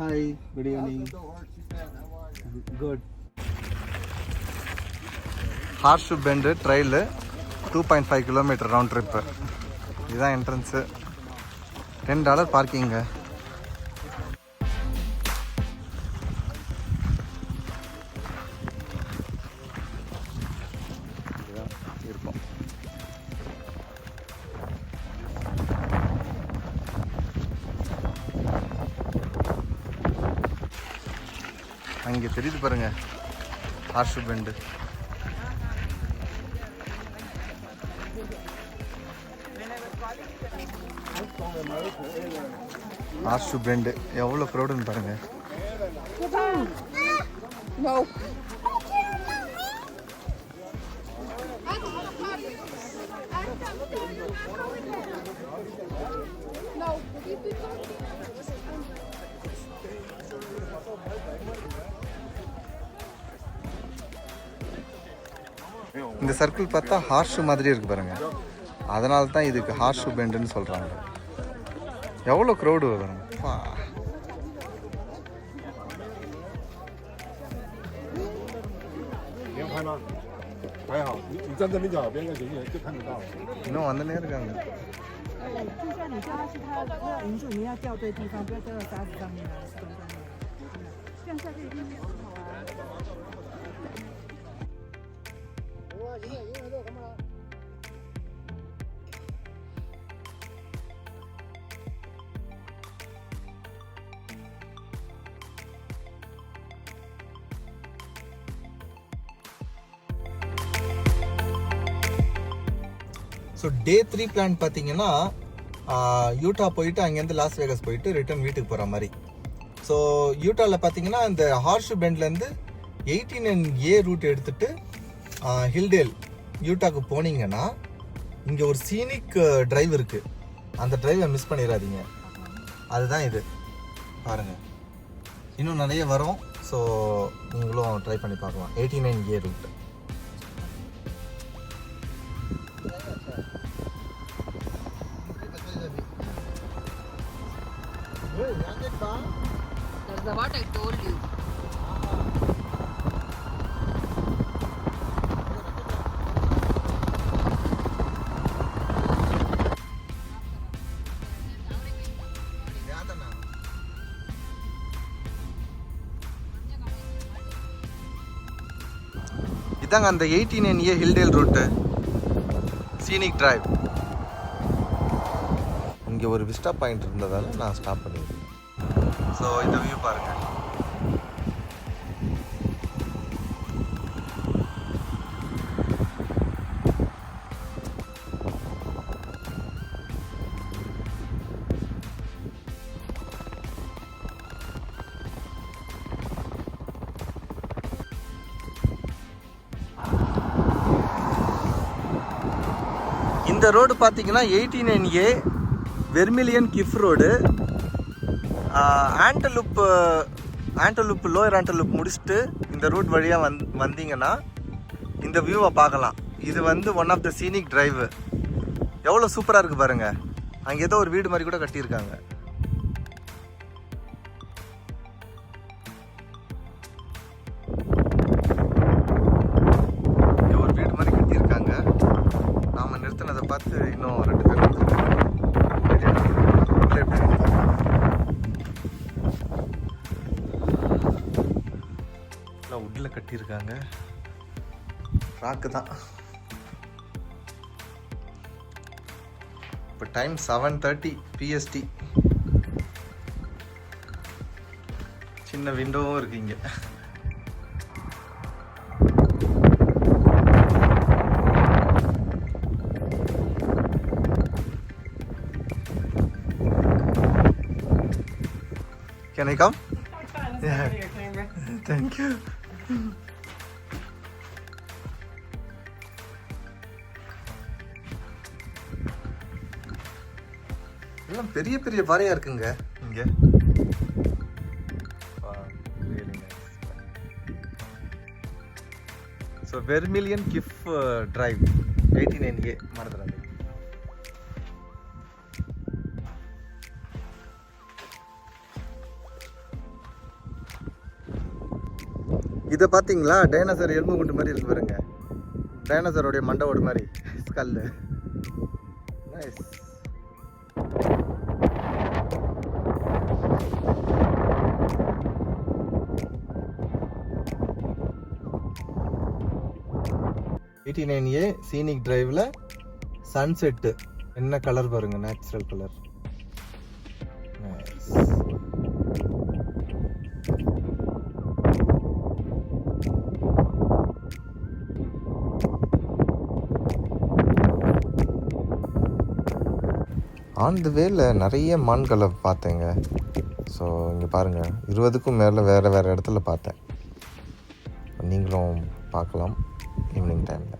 Hi, good evening. Good. Horseshoe Bend trail 2.5 kilometre round trip. இதுதான் entrance. $10 பார்க்கிங்க. இதுதான் இருக்கும். அங்கே தெரியுது பாருங்க ஹார்ஷு பெண்டு. ஹார்ஷு பெண்டு எவ்வளோ க்ரௌடுன்னு பாருங்க. இந்த சர்க்கிள் பார்த்தா ஹார்ஷு மாதிரி இருக்கு பாருங்க. அதனால தான் இதுக்கு ஹார்ஷு பெண்டுன்னு சொல்கிறாங்க. எவ்வளோ க்ரௌடு வரும். இன்னும் வந்துனே இருக்காங்க.就像你叫他去他的银主，你要叫对地方，不要叫到沙子上面来，石头上面。这样下去一定是很好玩。ஸோ டே 3 பிளான் பார்த்தீங்கன்னா யூட்டா போயிட்டு அங்கேருந்து லாஸ் வேகஸ் போயிட்டு ரிட்டர்ன் வீட்டுக்கு போகிற மாதிரி. ஸோ யூட்டாவில் பார்த்தீங்கன்னா இந்த ஹார்ஷு பெண்ட்லேருந்து 18A ரூட் எடுத்துகிட்டு ஹில்டேல் யூட்டாக்கு போனீங்கன்னா இங்கே ஒரு சீனிக் டிரைவ் இருக்குது. அந்த டிரைவை மிஸ் பண்ணிடாதீங்க. அதுதான் இது பாருங்கள். இன்னும் நிறைய வரும். ஸோ நீங்களும் ட்ரை பண்ணி பார்க்கலாம். 89A route. That's what I told you. இதாங்க அந்த 18A ஹில்டேல் ரூட்டு, சீனிக் டிரைவ். இங்கே ஒரு விஸ்டா பாயிண்ட் இருந்ததால் நான் ஸ்டாப் பண்ணியிருக்கேன். ஸோ இந்த வியூ பாருங்கள். இந்த ரோடு பார்த்தீங்கன்னா 18A வெர்மிலியன் கிஃப் ரோடு. ஆண்டலூப் லோயர் ஆண்டலூப் முடிச்சுட்டு இந்த ரூட் வழியாக வந்தீங்கன்னா இந்த வியூவை பார்க்கலாம். இது வந்து one of the scenic drive. எவ்வளோ சூப்பராக இருக்குது பாருங்கள். அங்கே ஏதோ ஒரு வீடு மாதிரி கூட கட்டியிருக்காங்க. ஒரு வீடு மாதிரி கட்டியிருக்காங்க. நாம் நிறுத்தினதை பார்த்து இன்னும் 2 பேர் உட்டில் கட்டியிருக்காங்க. ராக்கு தான். இப்போ டைம் 7:30 PST. சின்ன விண்டோவும் இருக்கு இங்கே. Can I come? Yeah. Thank you. எல்லாம் பெரிய பெரிய பாறையா இருக்குங்க இங்க. So Vermilion Cliff drive 89A மறந்துடாது. இதை பார்த்தீங்களா, டைனோசர் எலும்பு குண்டு மாதிரி இருக்கு பாருங்க, டைனோசருடைய மண்டவோடு மாதிரி ஸ்கல்லு. நைஸ். A89A சீனிக் டிரைவில் சன்செட்டு என்ன கலர் பாருங்க, natural colour. Nice. On the வேல நிறைய மான்களை பார்த்தேங்க. ஸோ இங்கே பாருங்கள், 20க்கும் மேலே வேறு இடத்துல பார்த்தேன். நீங்களும் பார்க்கலாம் ஈவினிங் டைமில்.